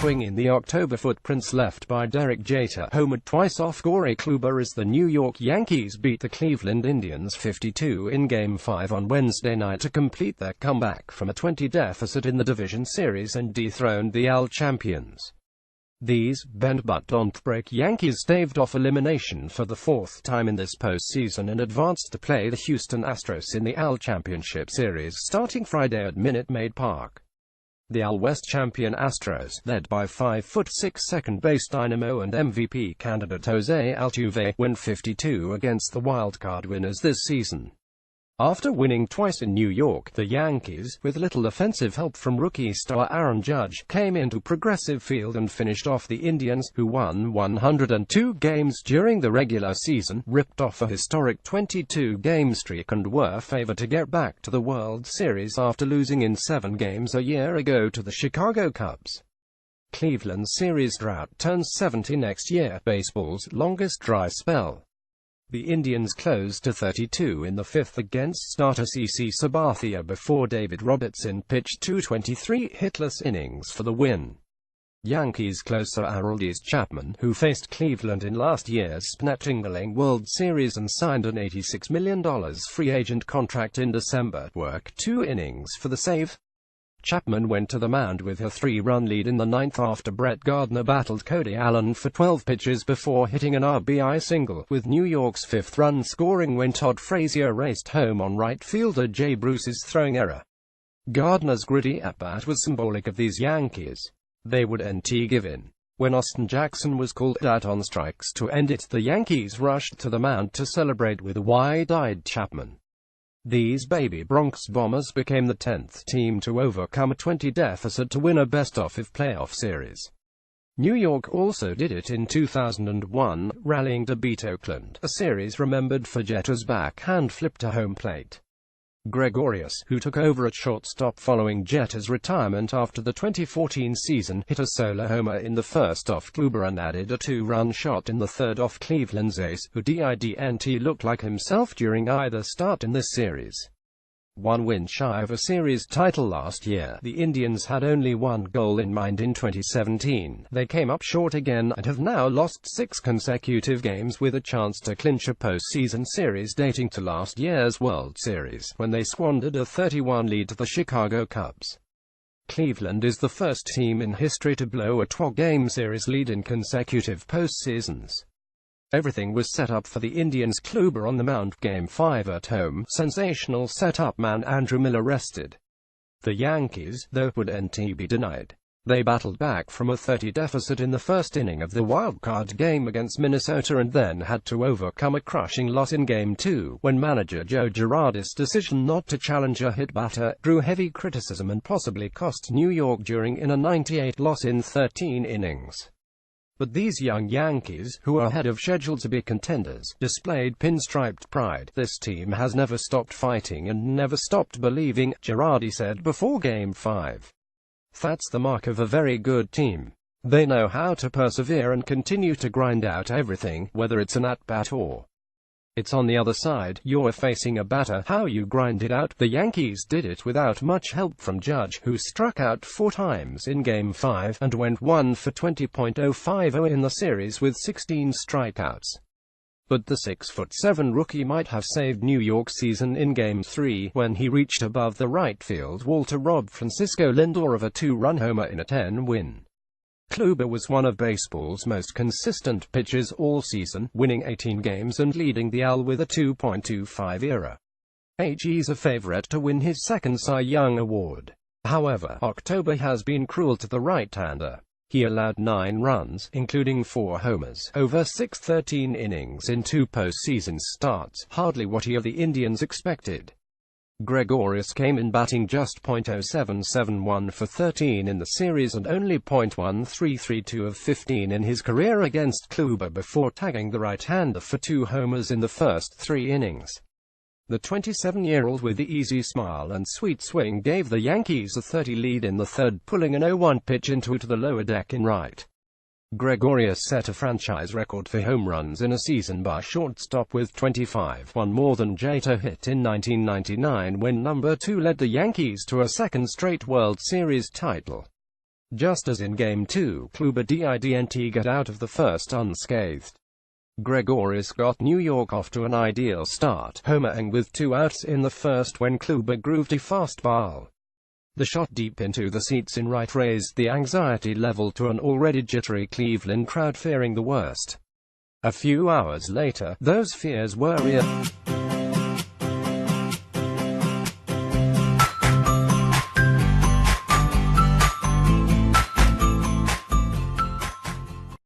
swing in the October. Footprints left by Derek Jeter homered twice off Corey Kluber as the New York Yankees beat the Cleveland Indians 52 in Game 5 on Wednesday night to complete their comeback from a 20 deficit in the division series and dethroned the AL champions. These bend-but-don't-break Yankees staved off elimination for the fourth time in this postseason and advanced to play the Houston Astros in the AL Championship Series starting Friday at Minute Maid Park. The AL West champion Astros, led by 5'6" second-base dynamo and MVP candidate Jose Altuve, win 52 against the wildcard winners this season. After winning twice in New York, the Yankees, with little offensive help from rookie star Aaron Judge, came into Progressive Field and finished off the Indians, who won 102 games during the regular season, ripped off a historic 22-game streak and were favored to get back to the World Series after losing in 7 games a year ago to the Chicago Cubs. Cleveland's series drought turns 70 next year, baseball's longest dry spell. The Indians closed to 32 in the fifth against starter CC Sabathia before David Robertson pitched 2 hitless innings for the win. Yankees closer Aroldis Chapman, who faced Cleveland in last year's split-tingling World Series and signed an $86 million free agent contract in December, worked 2 innings for the save. Chapman went to the mound with a 3-run lead in the ninth after Brett Gardner battled Cody Allen for 12 pitches before hitting an RBI single, with New York's 5th run scoring when Todd Frazier raced home on right fielder Jay Bruce's throwing error. Gardner's gritty at-bat was symbolic of these Yankees. They would give in. When Austin Jackson was called out on strikes to end it, the Yankees rushed to the mound to celebrate with a wide-eyed Chapman. These baby Bronx Bombers became the 10th team to overcome a 20 deficit to win a best-of-5 playoff series. New York also did it in 2001, rallying to beat Oakland, a series remembered for Jeter's backhand flip to home plate. Gregorius, who took over at shortstop following Jeter's retirement after the 2014 season, hit a solo homer in the first off Kluber and added a 2-run shot in the third off Cleveland's ace, who didn't look like himself during either start in this series. 1 win shy of a series title last year, the Indians had only one goal in mind in 2017. They came up short again and have now lost 6 consecutive games with a chance to clinch a postseason series dating to last year's World Series, when they squandered a 31 lead to the Chicago Cubs. Cleveland is the first team in history to blow a 12-game series lead in consecutive postseasons. Everything was set up for the Indians. Kluber on the mound. Game 5 at home. Sensational setup man Andrew Miller rested. The Yankees, though, wouldn't be denied. They battled back from a 30 deficit in the first inning of the wildcard game against Minnesota and then had to overcome a crushing loss in Game 2, when manager Joe Girardi's decision not to challenge a hit batter drew heavy criticism and possibly cost New York during a 98 loss in 13 innings. But these young Yankees, who are ahead of schedule to be contenders, displayed pinstriped pride. This team has never stopped fighting and never stopped believing, Girardi said before Game 5. That's the mark of a very good team. They know how to persevere and continue to grind out everything, whether it's an at-bat or it's on the other side, you're facing a batter, how you grind it out. The Yankees did it without much help from Judge, who struck out 4 times in Game 5, and went 1 for 20.050 in the series with 16 strikeouts. But the 6'7" rookie might have saved New York's season in Game 3, when he reached above the right field wall to rob Francisco Lindor of a 2-run homer in a 10-win. Kluber was one of baseball's most consistent pitchers all season, winning 18 games and leading the AL with a 2.25 ERA. He's a favorite to win his second Cy Young award. However, October has been cruel to the right-hander. He allowed 9 runs, including 4 homers, over 13 innings in 2 postseason starts, hardly what he of the Indians expected. Gregorius came in batting just .0771 for 13 in the series and only .1332 of 15 in his career against Kluber before tagging the right-hander for 2 homers in the first 3 innings. The 27-year-old with the easy smile and sweet swing gave the Yankees a 30 lead in the third, pulling an 0-1 pitch into the lower deck in right. Gregorius set a franchise record for home runs in a season by shortstop with 25, one more than Jeter hit in 1999 when number 2 led the Yankees to a second straight World Series title. Just as in Game 2, Kluber didn't get out of the first unscathed. Gregorius got New York off to an ideal start, homering with 2 outs in the first when Kluber grooved a fastball. The shot deep into the seats in right raised the anxiety level to an already jittery Cleveland crowd fearing the worst. A few hours later, those fears were real.